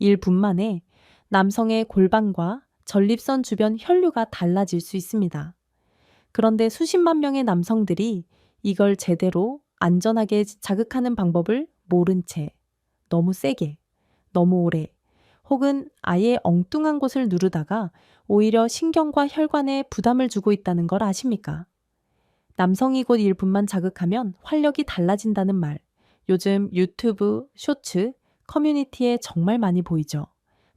1분 만에 남성의 골반과 전립선 주변 혈류가 달라질 수 있습니다. 그런데 수십만 명의 남성들이 이걸 제대로 안전하게 자극하는 방법을 모른 채 너무 세게, 너무 오래, 혹은 아예 엉뚱한 곳을 누르다가 오히려 신경과 혈관에 부담을 주고 있다는 걸 아십니까? 남성이 곧 1분만 자극하면 활력이 달라진다는 말, 요즘 유튜브, 쇼츠, 커뮤니티에 정말 많이 보이죠.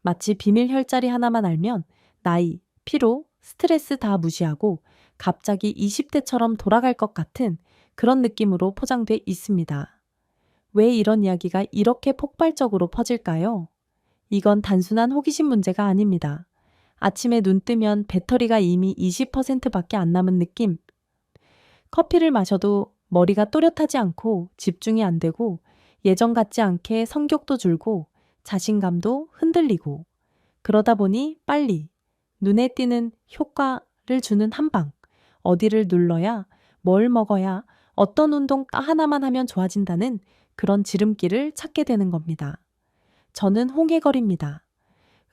마치 비밀 혈자리 하나만 알면 나이, 피로, 스트레스 다 무시하고 갑자기 20대처럼 돌아갈 것 같은 그런 느낌으로 포장돼 있습니다. 왜 이런 이야기가 이렇게 폭발적으로 퍼질까요? 이건 단순한 호기심 문제가 아닙니다. 아침에 눈 뜨면 배터리가 이미 20%밖에 안 남은 느낌. 커피를 마셔도 머리가 또렷하지 않고 집중이 안 되고 예전 같지 않게 성격도 줄고 자신감도 흔들리고 그러다 보니 빨리 눈에 띄는 효과를 주는 한방, 어디를 눌러야, 뭘 먹어야, 어떤 운동 하나만 하면 좋아진다는 그런 지름길을 찾게 되는 겁니다. 저는 홍해걸입니다.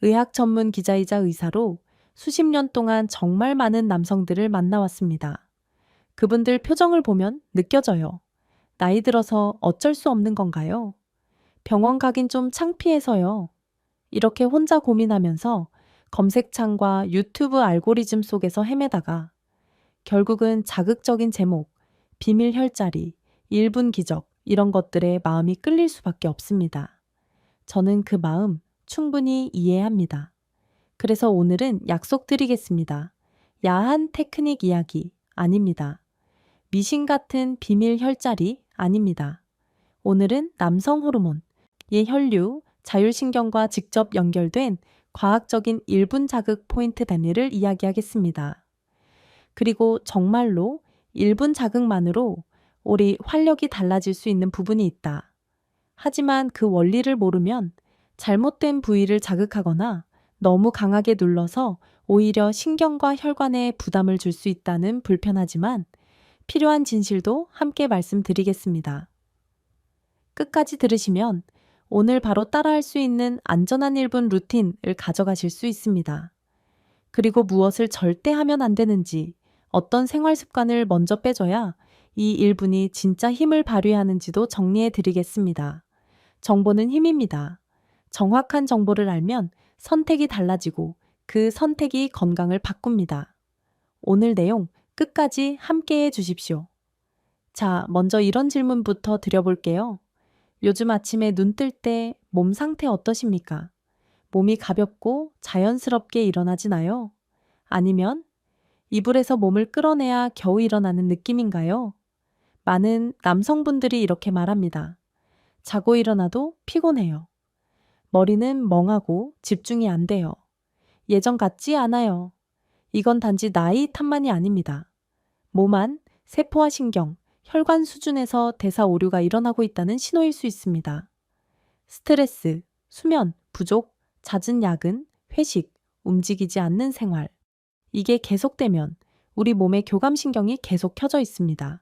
의학 전문 기자이자 의사로 수십 년 동안 정말 많은 남성들을 만나왔습니다. 그분들 표정을 보면 느껴져요. 나이 들어서 어쩔 수 없는 건가요? 병원 가긴 좀 창피해서요. 이렇게 혼자 고민하면서 검색창과 유튜브 알고리즘 속에서 헤매다가 결국은 자극적인 제목, 비밀 혈자리, 1분 기적 이런 것들에 마음이 끌릴 수밖에 없습니다. 저는 그 마음 충분히 이해합니다. 그래서 오늘은 약속드리겠습니다. 야한 테크닉 이야기 아닙니다. 미신 같은 비밀 혈자리 아닙니다. 오늘은 남성 호르몬, 혈류, 자율신경과 직접 연결된 과학적인 1분 자극 포인트 단위를 이야기하겠습니다. 그리고 정말로 1분 자극만으로 우리 활력이 달라질 수 있는 부분이 있다. 하지만 그 원리를 모르면 잘못된 부위를 자극하거나 너무 강하게 눌러서 오히려 신경과 혈관에 부담을 줄 수 있다는 불편하지만 필요한 진실도 함께 말씀드리겠습니다. 끝까지 들으시면 오늘 바로 따라할 수 있는 안전한 1분 루틴을 가져가실 수 있습니다. 그리고 무엇을 절대 하면 안 되는지, 어떤 생활 습관을 먼저 빼줘야 이 1분이 진짜 힘을 발휘하는지도 정리해 드리겠습니다. 정보는 힘입니다. 정확한 정보를 알면 선택이 달라지고 그 선택이 건강을 바꿉니다. 오늘 내용 끝까지 함께 해 주십시오. 자, 먼저 이런 질문부터 드려볼게요. 요즘 아침에 눈 뜰 때 몸 상태 어떠십니까? 몸이 가볍고 자연스럽게 일어나지나요? 아니면 이불에서 몸을 끌어내야 겨우 일어나는 느낌인가요? 많은 남성분들이 이렇게 말합니다. 자고 일어나도 피곤해요. 머리는 멍하고 집중이 안 돼요. 예전 같지 않아요. 이건 단지 나이 탓만이 아닙니다. 몸 안, 세포와 신경, 혈관 수준에서 대사 오류가 일어나고 있다는 신호일 수 있습니다. 스트레스, 수면, 부족, 잦은 야근, 회식, 움직이지 않는 생활. 이게 계속되면 우리 몸의 교감신경이 계속 켜져 있습니다.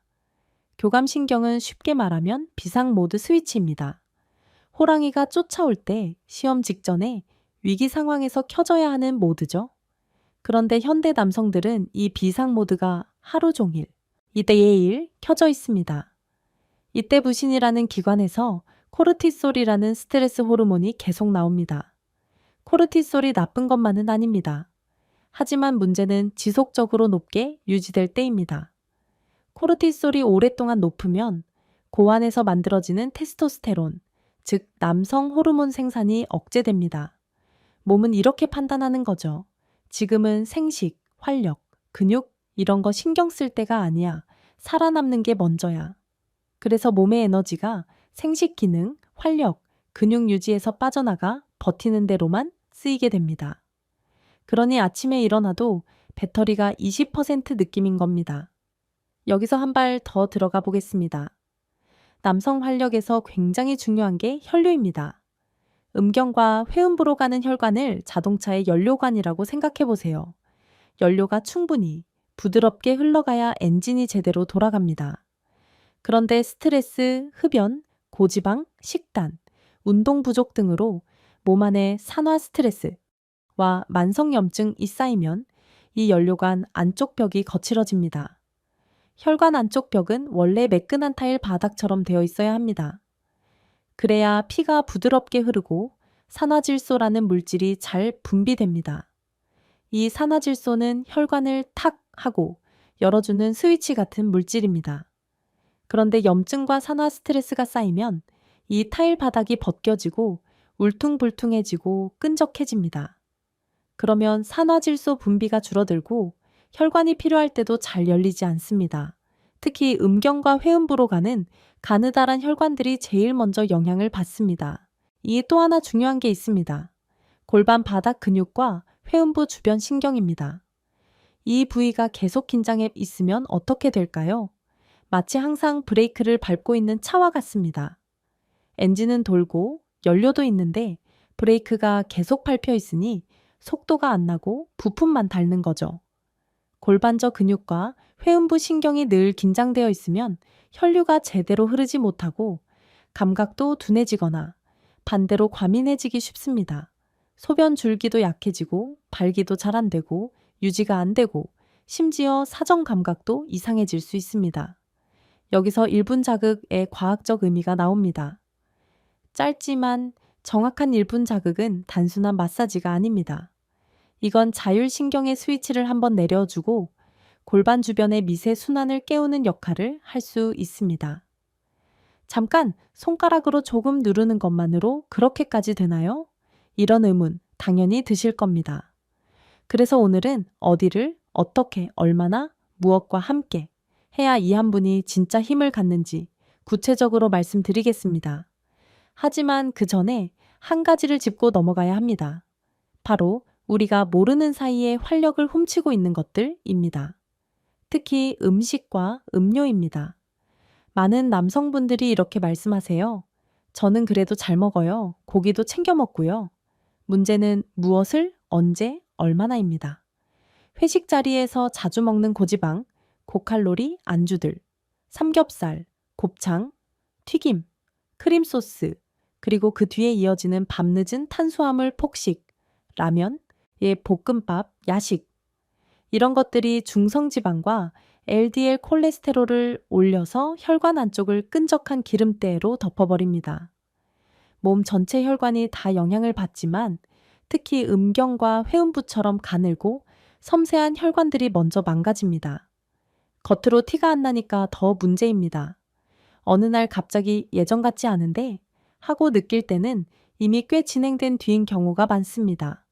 교감신경은 쉽게 말하면 비상모드 스위치입니다. 호랑이가 쫓아올 때 시험 직전에 위기 상황에서 켜져야 하는 모드죠. 그런데 현대 남성들은 이 비상모드가 하루 종일, 이때예일 켜져 있습니다. 이때 부신이라는 기관에서 코르티솔이라는 스트레스 호르몬이 계속 나옵니다. 코르티솔이 나쁜 것만은 아닙니다. 하지만 문제는 지속적으로 높게 유지될 때입니다. 코르티솔이 오랫동안 높으면 고환에서 만들어지는 테스토스테론, 즉 남성 호르몬 생산이 억제됩니다. 몸은 이렇게 판단하는 거죠. 지금은 생식, 활력, 근육 이런 거 신경 쓸 때가 아니야. 살아남는 게 먼저야. 그래서 몸의 에너지가 생식 기능, 활력, 근육 유지에서 빠져나가 버티는 대로만 쓰이게 됩니다. 그러니 아침에 일어나도 배터리가 20% 느낌인 겁니다. 여기서 한 발 더 들어가 보겠습니다. 남성 활력에서 굉장히 중요한 게 혈류입니다. 음경과 회음부로 가는 혈관을 자동차의 연료관이라고 생각해 보세요. 연료가 충분히 부드럽게 흘러가야 엔진이 제대로 돌아갑니다. 그런데 스트레스, 흡연, 고지방, 식단, 운동 부족 등으로 몸 안에 산화 스트레스와 만성염증이 쌓이면 이 연료관 안쪽 벽이 거칠어집니다. 혈관 안쪽 벽은 원래 매끈한 타일 바닥처럼 되어 있어야 합니다. 그래야 피가 부드럽게 흐르고 산화질소라는 물질이 잘 분비됩니다. 이 산화질소는 혈관을 탁 하고 열어주는 스위치 같은 물질입니다. 그런데 염증과 산화 스트레스가 쌓이면 이 타일 바닥이 벗겨지고 울퉁불퉁해지고 끈적해집니다. 그러면 산화질소 분비가 줄어들고 혈관이 필요할 때도 잘 열리지 않습니다. 특히 음경과 회음부로 가는 가느다란 혈관들이 제일 먼저 영향을 받습니다. 이 또 하나 중요한 게 있습니다. 골반 바닥 근육과 회음부 주변 신경입니다. 이 부위가 계속 긴장해 있으면 어떻게 될까요? 마치 항상 브레이크를 밟고 있는 차와 같습니다. 엔진은 돌고 연료도 있는데 브레이크가 계속 밟혀 있으니 속도가 안 나고 부품만 닳는 거죠. 골반저 근육과 회음부 신경이 늘 긴장되어 있으면 혈류가 제대로 흐르지 못하고 감각도 둔해지거나 반대로 과민해지기 쉽습니다. 소변 줄기도 약해지고 발기도 잘 안 되고 유지가 안 되고 심지어 사정 감각도 이상해질 수 있습니다. 여기서 1분 자극의 과학적 의미가 나옵니다. 짧지만 정확한 1분 자극은 단순한 마사지가 아닙니다. 이건 자율신경의 스위치를 한번 내려주고 골반 주변의 미세 순환을 깨우는 역할을 할 수 있습니다. 잠깐 손가락으로 조금 누르는 것만으로 그렇게까지 되나요? 이런 의문 당연히 드실 겁니다. 그래서 오늘은 어디를 어떻게 얼마나 무엇과 함께 해야 이 한 분이 진짜 힘을 갖는지 구체적으로 말씀드리겠습니다. 하지만 그 전에 한 가지를 짚고 넘어가야 합니다. 바로 우리가 모르는 사이에 활력을 훔치고 있는 것들입니다. 특히 음식과 음료입니다. 많은 남성분들이 이렇게 말씀하세요. 저는 그래도 잘 먹어요. 고기도 챙겨 먹고요. 문제는 무엇을, 언제, 얼마나입니다. 회식 자리에서 자주 먹는 고지방, 고칼로리 안주들, 삼겹살, 곱창, 튀김, 크림 소스, 그리고 그 뒤에 이어지는 밤늦은 탄수화물 폭식, 라면, 볶음밥, 야식. 이런 것들이 중성지방과 LDL 콜레스테롤을 올려서 혈관 안쪽을 끈적한 기름때로 덮어버립니다. 몸 전체 혈관이 다 영향을 받지만 특히 음경과 회음부처럼 가늘고 섬세한 혈관들이 먼저 망가집니다. 겉으로 티가 안 나니까 더 문제입니다. 어느 날 갑자기 예전 같지 않은데 하고 느낄 때는 이미 꽤 진행된 뒤인 경우가 많습니다.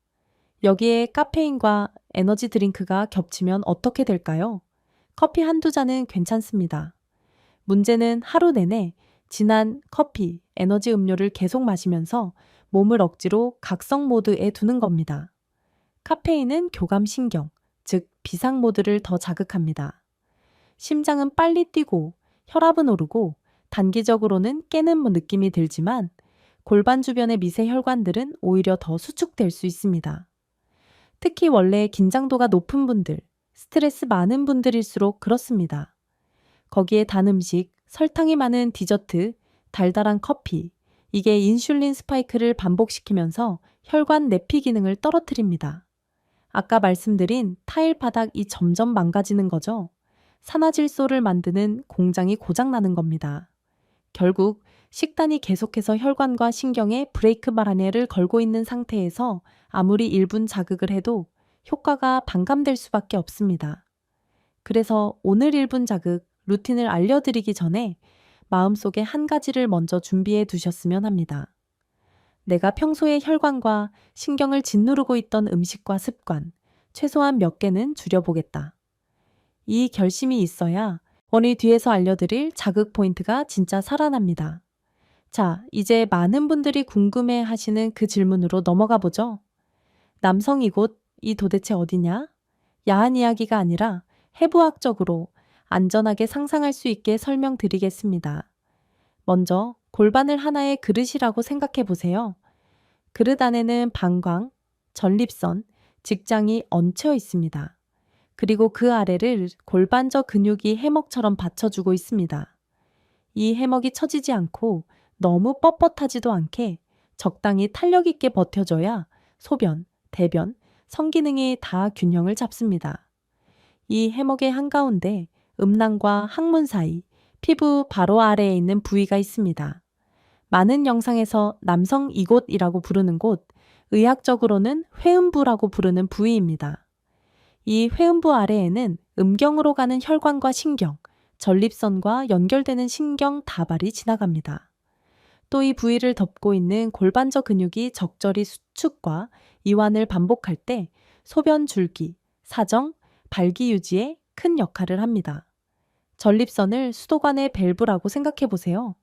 여기에 카페인과 에너지 드링크가 겹치면 어떻게 될까요? 커피 한두 잔은 괜찮습니다. 문제는 하루 내내 진한 커피, 에너지 음료를 계속 마시면서 몸을 억지로 각성 모드에 두는 겁니다. 카페인은 교감신경, 즉 비상 모드를 더 자극합니다. 심장은 빨리 뛰고 혈압은 오르고 단기적으로는 깨는 느낌이 들지만 골반 주변의 미세 혈관들은 오히려 더 수축될 수 있습니다. 특히 원래 긴장도가 높은 분들, 스트레스 많은 분들일수록 그렇습니다. 거기에 단 음식, 설탕이 많은 디저트, 달달한 커피, 이게 인슐린 스파이크를 반복시키면서 혈관 내피 기능을 떨어뜨립니다. 아까 말씀드린 타일 바닥이 점점 망가지는 거죠. 산화질소를 만드는 공장이 고장나는 겁니다. 결국 식단이 계속해서 혈관과 신경에 브레이크 발안을 걸고 있는 상태에서 아무리 1분 자극을 해도 효과가 반감될 수밖에 없습니다. 그래서 오늘 1분 자극 루틴을 알려드리기 전에 마음속에 한 가지를 먼저 준비해 두셨으면 합니다. 내가 평소에 혈관과 신경을 짓누르고 있던 음식과 습관, 최소한 몇 개는 줄여보겠다. 이 결심이 있어야 원희 뒤에서 알려드릴 자극 포인트가 진짜 살아납니다. 자, 이제 많은 분들이 궁금해 하시는 그 질문으로 넘어가 보죠. 남성 이곳이 도대체 어디냐? 야한 이야기가 아니라 해부학적으로 안전하게 상상할 수 있게 설명드리겠습니다. 먼저 골반을 하나의 그릇이라고 생각해 보세요. 그릇 안에는 방광, 전립선, 직장이 얹혀 있습니다. 그리고 그 아래를 골반저 근육이 해먹처럼 받쳐주고 있습니다. 이 해먹이 처지지 않고 너무 뻣뻣하지도 않게 적당히 탄력 있게 버텨줘야 소변, 대변, 성기능이 다 균형을 잡습니다. 이 해먹의 한가운데 음낭과 항문 사이, 피부 바로 아래에 있는 부위가 있습니다. 많은 영상에서 남성 이곳이라고 부르는 곳, 의학적으로는 회음부라고 부르는 부위입니다. 이 회음부 아래에는 음경으로 가는 혈관과 신경, 전립선과 연결되는 신경 다발이 지나갑니다. 또 이 부위를 덮고 있는 골반저 근육이 적절히 수축과 이완을 반복할 때 소변 줄기, 사정, 발기 유지에 큰 역할을 합니다. 전립선을 수도관의 밸브라고 생각해 보세요.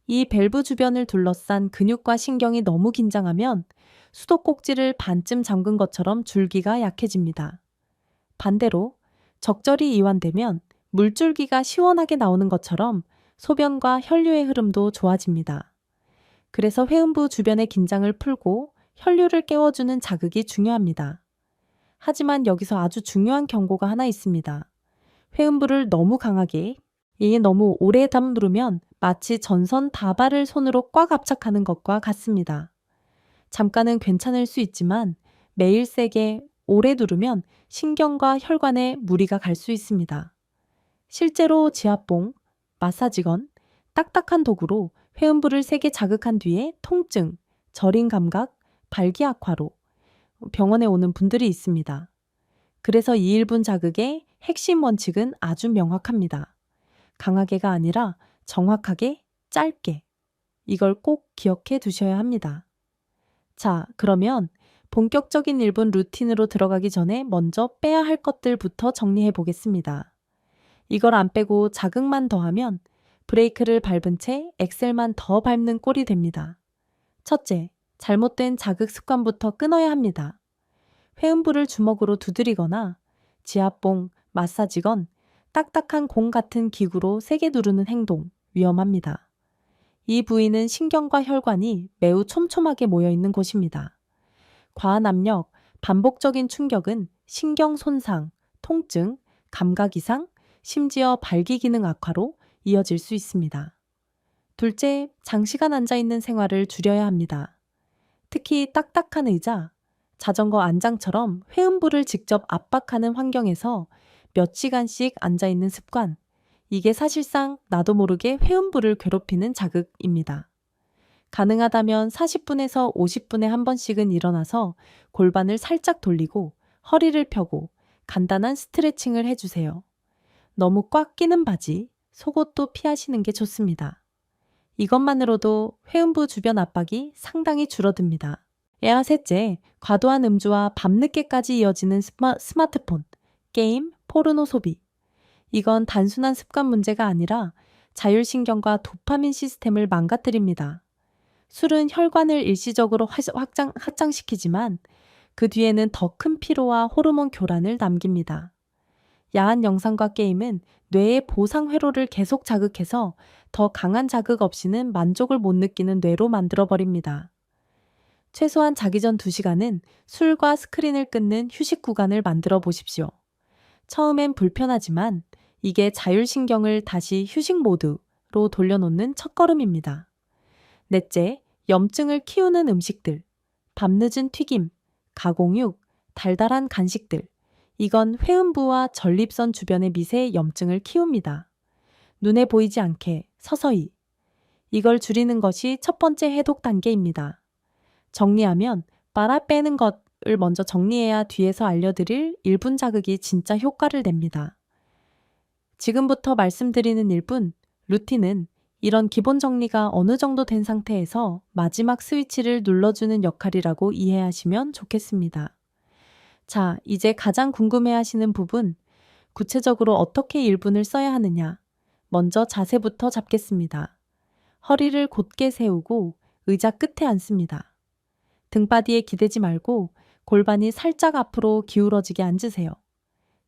이 밸브 주변을 둘러싼 근육과 신경이 너무 긴장하면 수도꼭지를 반쯤 잠근 것처럼 줄기가 약해집니다. 반대로 적절히 이완되면 물줄기가 시원하게 나오는 것처럼 소변과 혈류의 흐름도 좋아집니다. 그래서 회음부 주변의 긴장을 풀고 혈류를 깨워주는 자극이 중요합니다. 하지만 여기서 아주 중요한 경고가 하나 있습니다. 회음부를 너무 강하게, 이게 너무 오래 누르면 마치 전선 다발을 손으로 꽉 압착하는 것과 같습니다. 잠깐은 괜찮을 수 있지만 매일 세게 오래 누르면 신경과 혈관에 무리가 갈 수 있습니다. 실제로 지압봉, 마사지건, 딱딱한 도구로 회음부를 세게 자극한 뒤에 통증, 저린 감각, 발기 악화로 병원에 오는 분들이 있습니다. 그래서 2~1분 자극의 핵심 원칙은 아주 명확합니다. 강하게가 아니라 정확하게, 짧게. 이걸 꼭 기억해 두셔야 합니다. 자, 그러면 본격적인 1분 루틴으로 들어가기 전에 먼저 빼야 할 것들부터 정리해 보겠습니다. 이걸 안 빼고 자극만 더하면 브레이크를 밟은 채 엑셀만 더 밟는 꼴이 됩니다. 첫째, 잘못된 자극 습관부터 끊어야 합니다. 회음부를 주먹으로 두드리거나 지압봉, 마사지건, 딱딱한 공 같은 기구로 세게 누르는 행동, 위험합니다. 이 부위는 신경과 혈관이 매우 촘촘하게 모여 있는 곳입니다. 과한 압력, 반복적인 충격은 신경 손상, 통증, 감각 이상, 심지어 발기 기능 악화로 이어질 수 있습니다. 둘째, 장시간 앉아있는 생활을 줄여야 합니다. 특히 딱딱한 의자, 자전거 안장처럼 회음부를 직접 압박하는 환경에서 몇 시간씩 앉아있는 습관, 이게 사실상 나도 모르게 회음부를 괴롭히는 자극입니다. 가능하다면 40분에서 50분에 한 번씩은 일어나서 골반을 살짝 돌리고 허리를 펴고 간단한 스트레칭을 해주세요. 너무 꽉 끼는 바지, 속옷도 피하시는 게 좋습니다. 이것만으로도 회음부 주변 압박이 상당히 줄어듭니다. 셋째, 과도한 음주와 밤늦게까지 이어지는 스마트폰, 게임, 포르노 소비. 이건 단순한 습관 문제가 아니라 자율신경과 도파민 시스템을 망가뜨립니다. 술은 혈관을 일시적으로 확장시키지만 그 뒤에는 더 큰 피로와 호르몬 교란을 남깁니다. 야한 영상과 게임은 뇌의 보상 회로를 계속 자극해서 더 강한 자극 없이는 만족을 못 느끼는 뇌로 만들어버립니다. 최소한 자기 전 2시간은 술과 스크린을 끊는 휴식 구간을 만들어 보십시오. 처음엔 불편하지만 이게 자율신경을 다시 휴식 모드로 돌려놓는 첫걸음입니다. 넷째, 염증을 키우는 음식들, 밤늦은 튀김, 가공육, 달달한 간식들. 이건 회음부와 전립선 주변의 미세 염증을 키웁니다. 눈에 보이지 않게 서서히. 이걸 줄이는 것이 첫 번째 해독 단계입니다. 정리하면 빨아 빼는 것을 먼저 정리해야 뒤에서 알려드릴 1분 자극이 진짜 효과를 냅니다. 지금부터 말씀드리는 1분 루틴은 이런 기본 정리가 어느 정도 된 상태에서 마지막 스위치를 눌러주는 역할이라고 이해하시면 좋겠습니다. 자, 이제 가장 궁금해하시는 부분, 구체적으로 어떻게 1분을 써야 하느냐. 먼저 자세부터 잡겠습니다. 허리를 곧게 세우고 의자 끝에 앉습니다. 등바디에 기대지 말고 골반이 살짝 앞으로 기울어지게 앉으세요.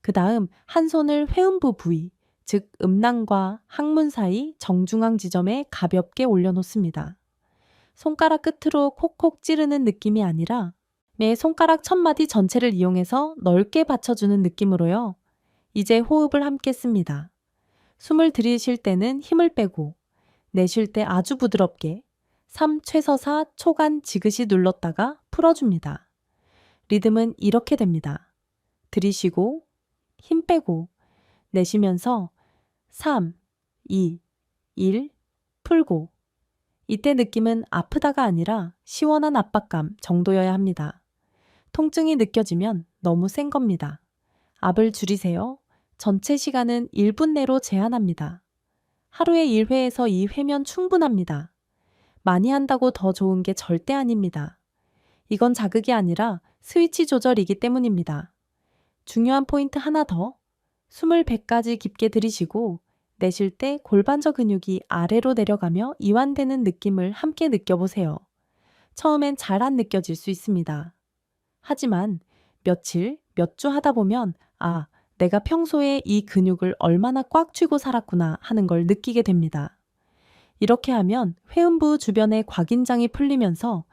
그 다음 한 손을 회음부 부위, 즉 음낭과 항문 사이 정중앙 지점에 가볍게 올려놓습니다. 손가락 끝으로 콕콕 찌르는 느낌이 아니라 매 손가락 첫마디 전체를 이용해서 넓게 받쳐주는 느낌으로요. 이제 호흡을 함께 씁니다. 숨을 들이쉴 때는 힘을 빼고 내쉴 때 아주 부드럽게 3. 최서사 초간 지그시 눌렀다가 풀어줍니다. 리듬은 이렇게 됩니다. 들이쉬고 힘 빼고 내쉬면서 3, 2, 1 풀고. 이때 느낌은 아프다가 아니라 시원한 압박감 정도여야 합니다. 통증이 느껴지면 너무 센 겁니다. 압을 줄이세요. 전체 시간은 1분 내로 제한합니다. 하루에 1회에서 2회면 충분합니다. 많이 한다고 더 좋은 게 절대 아닙니다. 이건 자극이 아니라 스위치 조절이기 때문입니다. 중요한 포인트 하나 더. 숨을 배까지 깊게 들이쉬고 내쉴 때 골반저 근육이 아래로 내려가며 이완되는 느낌을 함께 느껴보세요. 처음엔 잘 안 느껴질 수 있습니다. 하지만 며칠, 몇 주 하다 보면 내가 평소에 이 근육을 얼마나 꽉 쥐고 살았구나 하는 걸 느끼게 됩니다. 이렇게 하면 회음부 주변의 곽인장이 풀리면서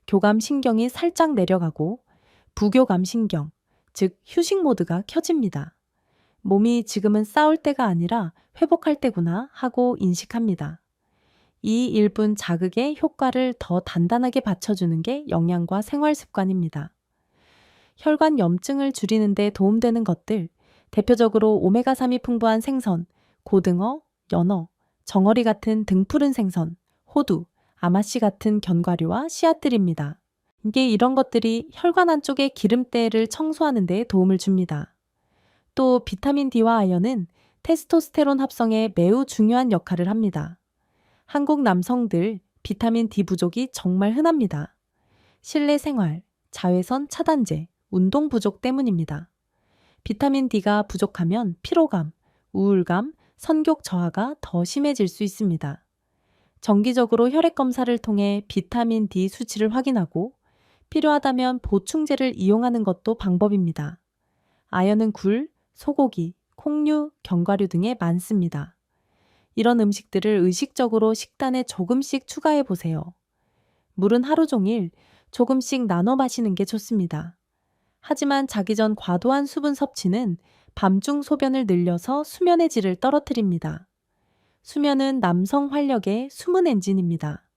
교감신경이 살짝 내려가고 부교감신경, 즉 휴식 모드가 켜집니다. 몸이 지금은 싸울 때가 아니라 회복할 때구나 하고 인식합니다. 이 1분 자극의 효과를 더 단단하게 받쳐주는 게 영양과 생활 습관입니다. 혈관 염증을 줄이는 데 도움되는 것들, 대표적으로 오메가3이 풍부한 생선, 고등어, 연어, 정어리 같은 등푸른 생선, 호두, 아마씨 같은 견과류와 씨앗들입니다. 이런 것들이 혈관 안쪽의 기름때를 청소하는 데 도움을 줍니다. 또 비타민 D와 아연은 테스토스테론 합성에 매우 중요한 역할을 합니다. 한국 남성들 비타민 D 부족이 정말 흔합니다. 실내 생활, 자외선 차단제, 운동 부족 때문입니다. 비타민 D가 부족하면 피로감, 우울감, 선격 저하가 더 심해질 수 있습니다. 정기적으로 혈액 검사를 통해 비타민 D 수치를 확인하고 필요하다면 보충제를 이용하는 것도 방법입니다. 아연은 굴, 소고기, 콩류, 견과류 등에 많습니다. 이런 음식들을 의식적으로 식단에 조금씩 추가해 보세요. 물은 하루 종일 조금씩 나눠 마시는 게 좋습니다. 하지만 자기 전 과도한 수분 섭취는 밤중 소변을 늘려서 수면의 질을 떨어뜨립니다. 수면은 남성 활력의 숨은 엔진입니다.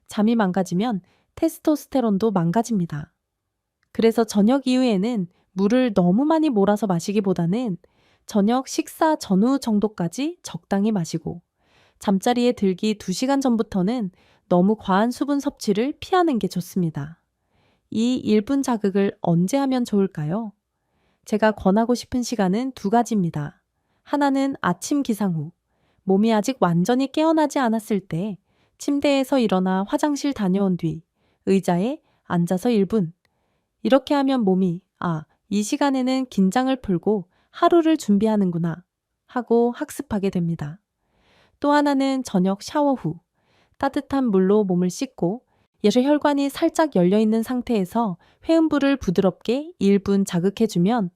잠이 망가지면 테스토스테론도 망가집니다. 그래서 저녁 이후에는 물을 너무 많이 몰아서 마시기보다는 저녁 식사 전후 정도까지 적당히 마시고 잠자리에 들기 2시간 전부터는 너무 과한 수분 섭취를 피하는 게 좋습니다. 이 1분 자극을 언제 하면 좋을까요? 제가 권하고 싶은 시간은 2가지입니다. 하나는 아침 기상 후, 몸이 아직 완전히 깨어나지 않았을 때 침대에서 일어나 화장실 다녀온 뒤 의자에 앉아서 1분. 이렇게 하면 몸이 이 시간에는 긴장을 풀고 하루를 준비하는구나 하고 학습하게 됩니다. 또 하나는 저녁 샤워 후 따뜻한 물로 몸을 씻고 혈관이 살짝 열려있는 상태에서 회음부를 부드럽게 1분 자극해주면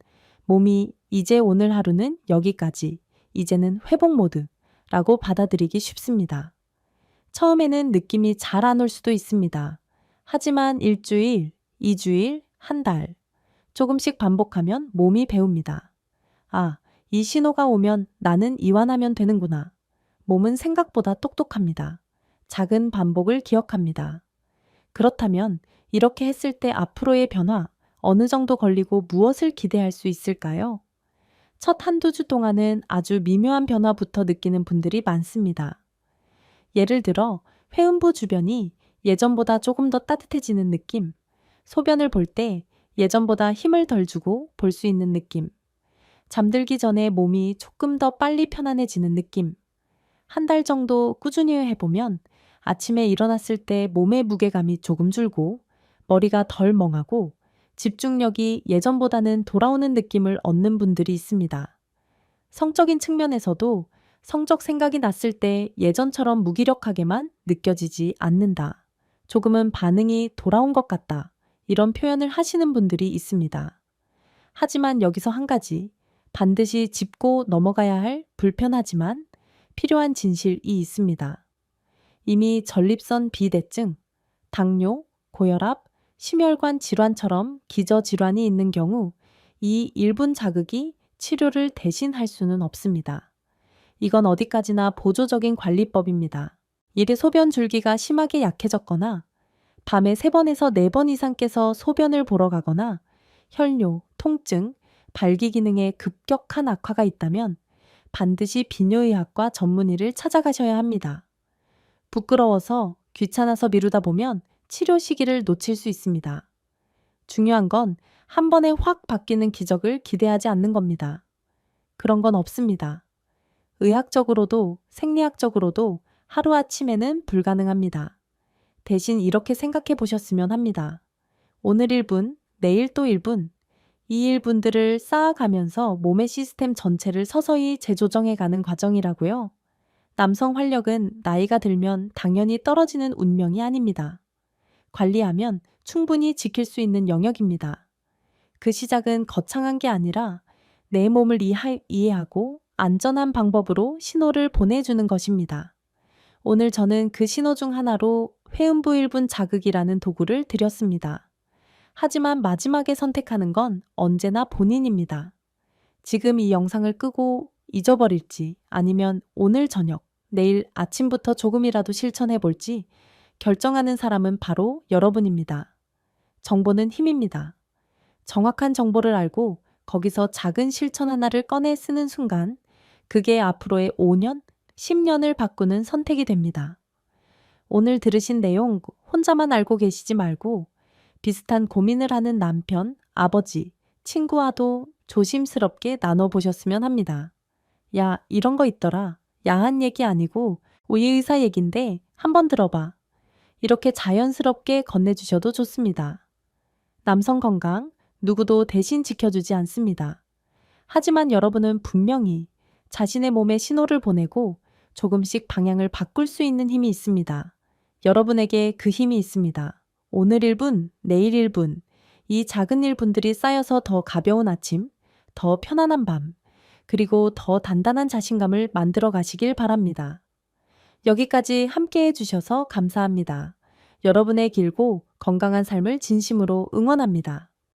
몸이 이제 오늘 하루는 여기까지, 이제는 회복 모드라고 받아들이기 쉽습니다. 처음에는 느낌이 잘 안 올 수도 있습니다. 하지만 1주일, 2주일, 1달 조금씩 반복하면 몸이 배웁니다. 이 신호가 오면 나는 이완하면 되는구나. 몸은 생각보다 똑똑합니다. 작은 반복을 기억합니다. 그렇다면 이렇게 했을 때 앞으로의 변화, 어느 정도 걸리고 무엇을 기대할 수 있을까요? 첫 1~2주 동안은 아주 미묘한 변화부터 느끼는 분들이 많습니다. 예를 들어 회음부 주변이 예전보다 조금 더 따뜻해지는 느낌, 소변을 볼 때 예전보다 힘을 덜 주고 볼 수 있는 느낌, 잠들기 전에 몸이 조금 더 빨리 편안해지는 느낌, 1달 정도 꾸준히 해보면 아침에 일어났을 때 몸의 무게감이 조금 줄고 머리가 덜 멍하고 집중력이 예전보다는 돌아오는 느낌을 얻는 분들이 있습니다. 성적인 측면에서도 성적 생각이 났을 때 예전처럼 무기력하게만 느껴지지 않는다. 조금은 반응이 돌아온 것 같다. 이런 표현을 하시는 분들이 있습니다. 하지만 여기서 한 가지, 반드시 짚고 넘어가야 할 불편하지만 필요한 진실이 있습니다. 이미 전립선 비대증, 당뇨, 고혈압, 심혈관 질환처럼 기저질환이 있는 경우 이 1분 자극이 치료를 대신할 수는 없습니다. 이건 어디까지나 보조적인 관리법입니다. 일의 소변 줄기가 심하게 약해졌거나 밤에 3번에서 4번 이상 깨서 소변을 보러 가거나 혈뇨, 통증, 발기 기능에 급격한 악화가 있다면 반드시 비뇨의학과 전문의를 찾아가셔야 합니다. 부끄러워서 귀찮아서 미루다 보면 치료 시기를 놓칠 수 있습니다. 중요한 건 한 번에 확 바뀌는 기적을 기대하지 않는 겁니다. 그런 건 없습니다. 의학적으로도 생리학적으로도 하루아침에는 불가능합니다. 대신 이렇게 생각해 보셨으면 합니다. 오늘 1분, 내일 또 1분, 이 1분들을 쌓아가면서 몸의 시스템 전체를 서서히 재조정해 가는 과정이라고요. 남성 활력은 나이가 들면 당연히 떨어지는 운명이 아닙니다. 관리하면 충분히 지킬 수 있는 영역입니다. 그 시작은 거창한 게 아니라 내 몸을 이해하고 안전한 방법으로 신호를 보내주는 것입니다. 오늘 저는 그 신호 중 하나로 회음부 1분 자극이라는 도구를 드렸습니다. 하지만 마지막에 선택하는 건 언제나 본인입니다. 지금 이 영상을 끄고 잊어버릴지 아니면 오늘 저녁, 내일 아침부터 조금이라도 실천해 볼지 결정하는 사람은 바로 여러분입니다. 정보는 힘입니다. 정확한 정보를 알고 거기서 작은 실천 하나를 꺼내 쓰는 순간 그게 앞으로의 5년, 10년을 바꾸는 선택이 됩니다. 오늘 들으신 내용 혼자만 알고 계시지 말고 비슷한 고민을 하는 남편, 아버지, 친구와도 조심스럽게 나눠보셨으면 합니다. 야, 이런 거 있더라. 야한 얘기 아니고 우리 의사 얘긴데 한번 들어봐. 이렇게 자연스럽게 건네주셔도 좋습니다. 남성 건강, 누구도 대신 지켜주지 않습니다. 하지만 여러분은 분명히 자신의 몸에 신호를 보내고 조금씩 방향을 바꿀 수 있는 힘이 있습니다. 여러분에게 그 힘이 있습니다. 오늘 1분, 내일 1분, 이 작은 일분들이 쌓여서 더 가벼운 아침, 더 편안한 밤, 그리고 더 단단한 자신감을 만들어 가시길 바랍니다. 여기까지 함께 해주셔서 감사합니다. 여러분의 길고 건강한 삶을 진심으로 응원합니다.